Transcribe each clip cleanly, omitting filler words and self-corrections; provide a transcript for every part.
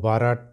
12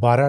12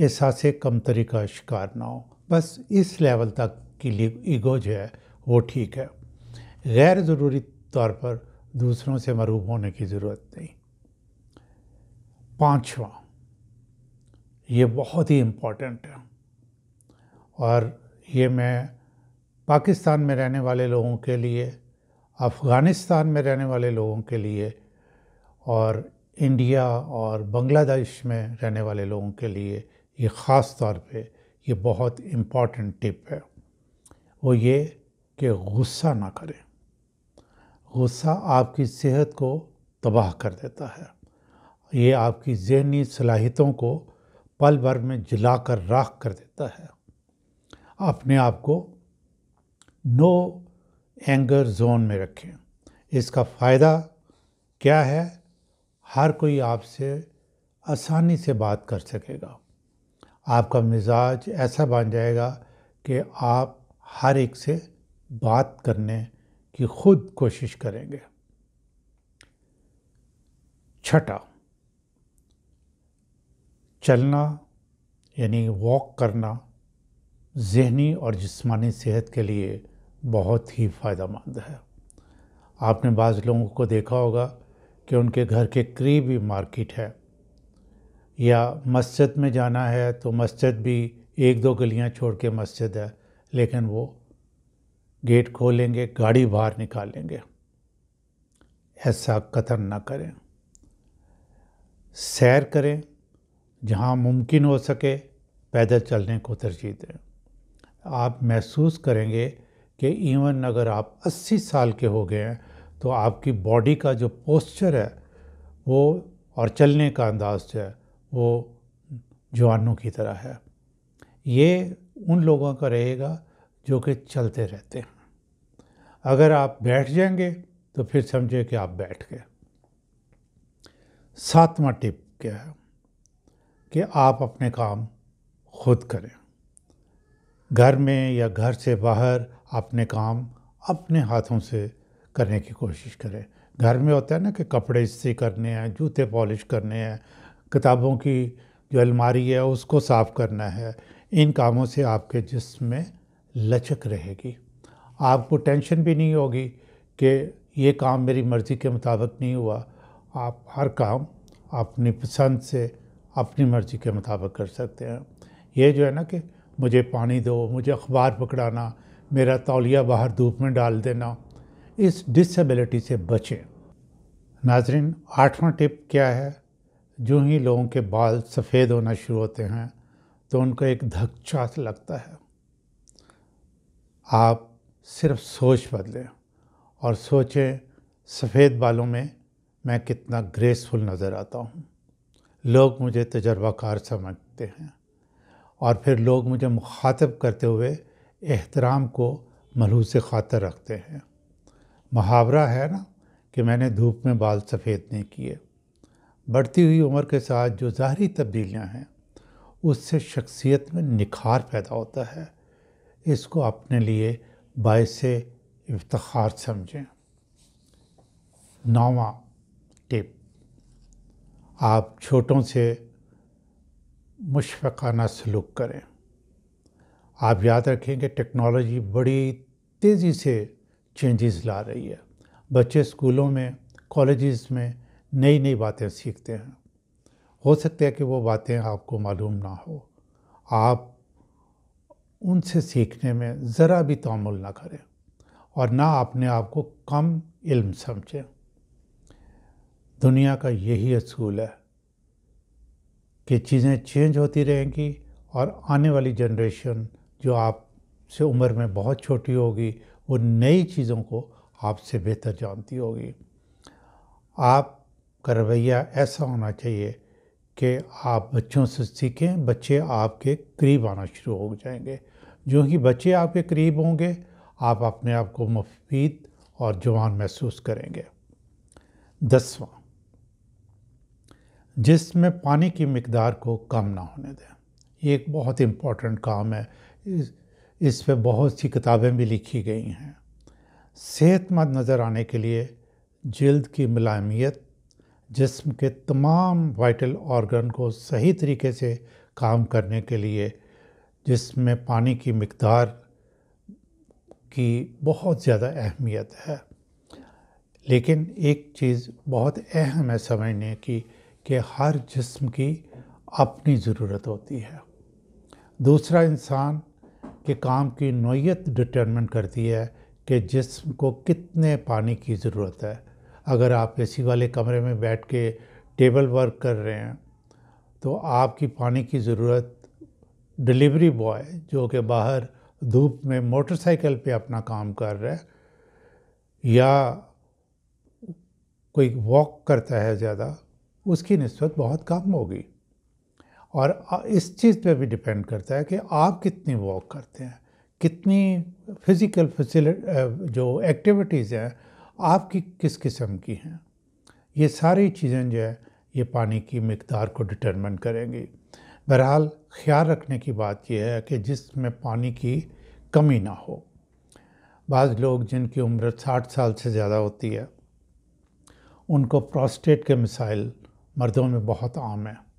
احساس کمتری کا شکار نہ ہو. بس اس لیول تک کی ایگو جو ہے وہ ٹھیک ہے. غیر ضروری طور پر دوسروں سے مروب ہونے کی ضرورت نہیں. پانچواں، یہ بہت ہی امپورٹنٹ ہے، اور یہ میں پاکستان میں رہنے والے لوگوں کے لیے، افغانستان میں رہنے والے لوگوں کے لیے، اور انڈیا اور بنگلہ دیش میں رہنے والے لوگوں کے لیے یہ خاص طور پہ یہ بہت امپورٹنٹ ٹپ ہے. وہ یہ کہ غصہ نہ کریں. غصہ آپ کی صحت کو تباہ کر دیتا ہے. یہ آپ کی ذہنی صلاحیتوں کو پل بھر میں جلا کر راکھ کر دیتا ہے. اپنے آپ کو نو اینگر زون میں رکھیں. اس کا فائدہ کیا ہے؟ ہر کوئی آپ سے آسانی سے بات کر سکے گا. آپ کا مزاج ایسا بن جائے گا کہ آپ ہر ایک سے بات کرنے کی خود کوشش کریں گے. چھٹا، چلنا یعنی واک کرنا ذہنی اور جسمانی صحت کے لیے بہت ہی فائدہ مند ہے. آپ نے بعض لوگوں کو دیکھا ہوگا کہ ان کے گھر کے قریب ہی مارکیٹ ہے، یا مسجد میں جانا ہے تو مسجد بھی 1-2 گلیاں چھوڑ کے مسجد ہے، لیکن وہ گیٹ کھولیں گے، گاڑی باہر نکالیں گے. ایسا قطعاً نہ کریں. سیر کریں. جہاں ممکن ہو سکے پیدل چلنے کو ترجیح دیں. آپ محسوس کریں گے کہ ایون اگر آپ 80 سال کے ہو گئے ہیں تو آپ کی باڈی کا جو پوسچر ہے وہ اور چلنے کا انداز جو ہے وہ جوانوں کی طرح ہے. یہ ان لوگوں کا رہے گا جو کہ چلتے رہتے ہیں. اگر آپ بیٹھ جائیں گے تو پھر سمجھے کہ آپ بیٹھ گئے. 7واں ٹپ کیا ہے کہ آپ اپنے کام خود کریں. گھر میں یا گھر سے باہر اپنے کام اپنے ہاتھوں سے کرنے کی کوشش کریں. گھر میں ہوتا ہے نا کہ کپڑے استری کرنے ہیں، جوتے پالش کرنے ہیں، کتابوں کی جو الماری ہے اس کو صاف کرنا ہے. ان کاموں سے آپ کے جسم میں لچک رہے گی. آپ کو ٹینشن بھی نہیں ہوگی کہ یہ کام میری مرضی کے مطابق نہیں ہوا. آپ ہر کام اپنی پسند سے اپنی مرضی کے مطابق کر سکتے ہیں. یہ جو ہے نا کہ مجھے پانی دو، مجھے اخبار پکڑانا، میرا تولیہ باہر دھوپ میں ڈال دینا، اس ڈسیبلٹی سے بچیں. ناظرین، 8واں ٹپ کیا ہے؟ جو ہی لوگوں کے بال سفید ہونا شروع ہوتے ہیں تو ان کو ایک دھچکا لگتا ہے. آپ صرف سوچ بدلیں اور سوچیں سفید بالوں میں کتنا گریسفل نظر آتا ہوں. لوگ مجھے تجربہ کار سمجھتے ہیں، اور پھر لوگ مجھے مخاطب کرتے ہوئے احترام کو ملحوظ خاطر رکھتے ہیں. محاورہ ہے نا کہ میں نے دھوپ میں بال سفید نہیں کیے. بڑھتی ہوئی عمر کے ساتھ جو ظاہری تبدیلیاں ہیں اس سے شخصیت میں نکھار پیدا ہوتا ہے. اس کو اپنے لیے باعث افتخار سمجھیں. 9واں ٹپ، آپ چھوٹوں سے مشفقانہ سلوک کریں. آپ یاد رکھیں کہ ٹیکنالوجی بڑی تیزی سے چینجز لا رہی ہے. بچے اسکولوں میں، کالجز میں نئی باتیں سیکھتے ہیں. ہو سکتا ہے کہ وہ باتیں آپ کو معلوم نہ ہو. آپ ان سے سیکھنے میں ذرا بھی تعامل نہ کریں اور نہ اپنے آپ کو کم علم سمجھیں. دنیا کا یہی اصول ہے کہ چیزیں چینج ہوتی رہیں گی، اور آنے والی جنریشن جو آپ سے عمر میں بہت چھوٹی ہوگی وہ نئی چیزوں کو آپ سے بہتر جانتی ہوگی. آپ کا رویہ ایسا ہونا چاہیے کہ آپ بچوں سے سیکھیں. بچے آپ کے قریب آنا شروع ہو جائیں گے. جو ہی بچے آپ کے قریب ہوں گے آپ اپنے آپ کو مفید اور جوان محسوس کریں گے. 10واں، جسم میں پانی کی مقدار کو کم نہ ہونے دیں. یہ ایک بہت امپورٹنٹ کام ہے. اس پہ بہت سی کتابیں بھی لکھی گئی ہیں. صحت مند نظر آنے کے لیے جلد کی ملائمیت، جسم کے تمام وائٹل آرگن کو صحیح طریقے سے کام کرنے کے لیے جس میں پانی کی مقدار کی بہت زیادہ اہمیت ہے، لیکن ایک چیز بہت اہم ہے سمجھنے کی کہ ہر جسم کی اپنی ضرورت ہوتی ہے۔ دوسرا، انسان کے کام کی نوعیت ڈٹرمن کرتی ہے کہ جسم کو کتنے پانی کی ضرورت ہے۔ اگر آپ اے سی والے کمرے میں بیٹھ کے ٹیبل ورک کر رہے ہیں تو آپ کی پانی کی ضرورت ڈلیوری بوائے جو کہ باہر دھوپ میں موٹر سائیکل پہ اپنا کام کر رہا ہے یا کوئی واک کرتا ہے زیادہ، اس کی نسبت بہت کم ہوگی۔ اور اس چیز پہ بھی ڈیپینڈ کرتا ہے کہ آپ کتنی واک کرتے ہیں، کتنی فزیکل جو ایکٹیویٹیز ہیں آپ کی کس قسم کی ہیں۔ یہ ساری چیزیں جو ہے یہ پانی کی مقدار کو ڈٹرمن کریں گی۔ بہرحال خیال رکھنے کی بات یہ ہے کہ جسم میں پانی کی کمی نہ ہو۔ بعض لوگ جن کی عمر 60 سال سے زیادہ ہوتی ہے ان کو پروسٹیٹ کے مسائل مردوں میں بہت عام ہیں۔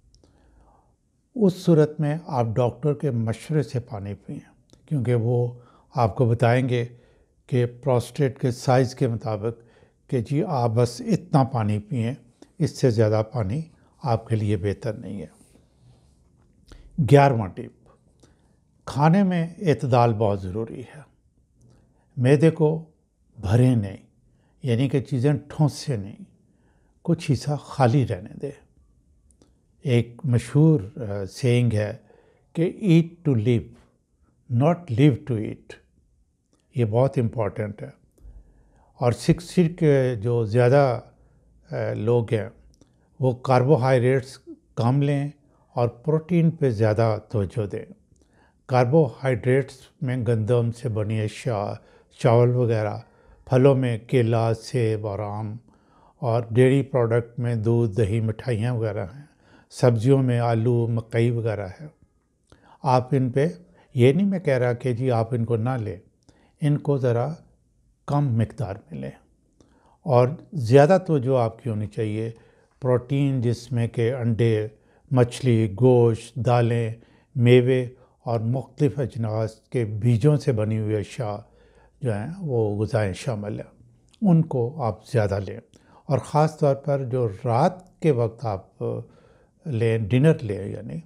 اس صورت میں آپ ڈاکٹر کے مشورے سے پانی پئیں، کیونکہ وہ آپ کو بتائیں گے کہ پروسٹیٹ کے سائز کے مطابق کہ جی آپ بس اتنا پانی پئیں، اس سے زیادہ پانی آپ کے لیے بہتر نہیں ہے۔ 11واں ٹپ، کھانے میں اعتدال بہت ضروری ہے۔ معدے کو بھرے نہیں، یعنی کہ چیزیں ٹھونسے نہیں، کچھ حصہ خالی رہنے دے۔ ایک مشہور سیئنگ ہے کہ eat to live, not live to eat. یہ بہت امپورٹنٹ ہے۔ اور 60 کے جو زیادہ لوگ ہیں وہ کاربوہائیڈریٹس کم لیں اور پروٹین پہ زیادہ توجہ دیں۔ کاربوہائیڈریٹس میں گندم سے بنی اشیاء، چاول وغیرہ، پھلوں میں کیلا، سیب اور آم، اور ڈیری پروڈکٹ میں دودھ، دہی، مٹھائیاں وغیرہ ہیں۔ سبزیوں میں آلو، مکئی وغیرہ ہے۔ آپ ان پہ، یہ نہیں میں کہہ رہا کہ جی آپ ان کو نہ لیں، ان کو ذرا کم مقدار میں لیں۔ اور زیادہ توجہ آپ کی ہونی چاہیے پروٹین، جس میں کہ انڈے، مچھلی، گوشت، دالیں، میوے اور مختلف اجناس کے بیجوں سے بنی ہوئی اشیاء جو ہیں وہ غذائیں شامل ہیں، ان کو آپ زیادہ لیں۔ اور خاص طور پر جو رات کے وقت آپ لیں، ڈنر لیں، یعنی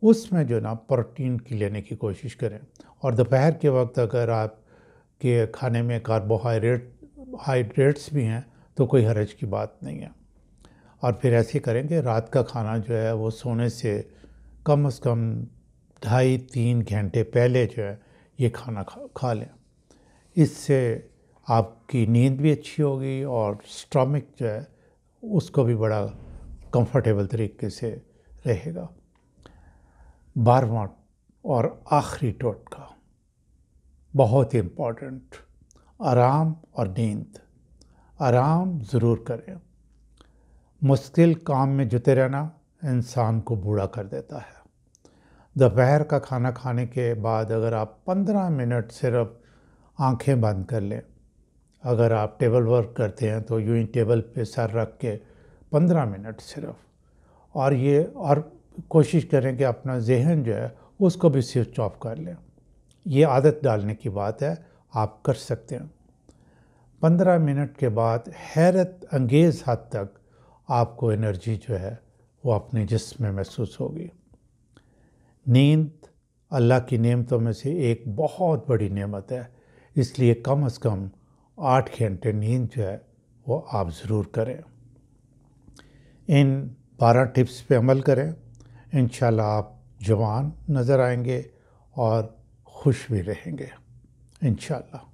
اس میں جو نا پروٹین کی لینے کی کوشش کریں۔ اور دوپہر کے وقت اگر آپ کے کھانے میں کاربوہائیڈریٹس بھی ہیں تو کوئی حرج کی بات نہیں ہے۔ اور پھر ایسے کریں کہ رات کا کھانا جو ہے وہ سونے سے کم از کم 2.5-3 گھنٹے پہلے جو ہے یہ کھانا کھا لیں۔ اس سے آپ کی نیند بھی اچھی ہوگی اور سٹامک جو ہے اس کو بھی بڑا کمفرٹیبل طریقے سے رہے گا۔ 12واں اور آخری ٹوٹکا بہت امپورٹنٹ، آرام اور نیند۔ آرام ضرور کریں۔ مشکل کام میں جتے رہنا انسان کو بوڑھا کر دیتا ہے۔ دوپہر کا کھانا کھانے کے بعد اگر آپ 15 منٹ صرف آنکھیں بند کر لیں، اگر آپ ٹیبل ورک کرتے ہیں تو یوں ہی ٹیبل پہ سر رکھ کے 15 منٹ صرف، اور کوشش کریں کہ اپنا ذہن جو ہے اس کو بھی سوئچ آف کر لیں۔ یہ عادت ڈالنے کی بات ہے، آپ کر سکتے ہیں۔ 15 منٹ کے بعد حیرت انگیز حد تک آپ کو انرجی جو ہے وہ اپنے جسم میں محسوس ہوگی۔ نیند اللہ کی نعمتوں میں سے ایک بہت بڑی نعمت ہے، اس لیے کم از کم 8 گھنٹے نیند جو ہے وہ آپ ضرور کریں۔ ان 12 ٹپس پہ عمل کریں، انشاءاللہ آپ جوان نظر آئیں گے اور خوش بھی رہیں گے انشاءاللہ۔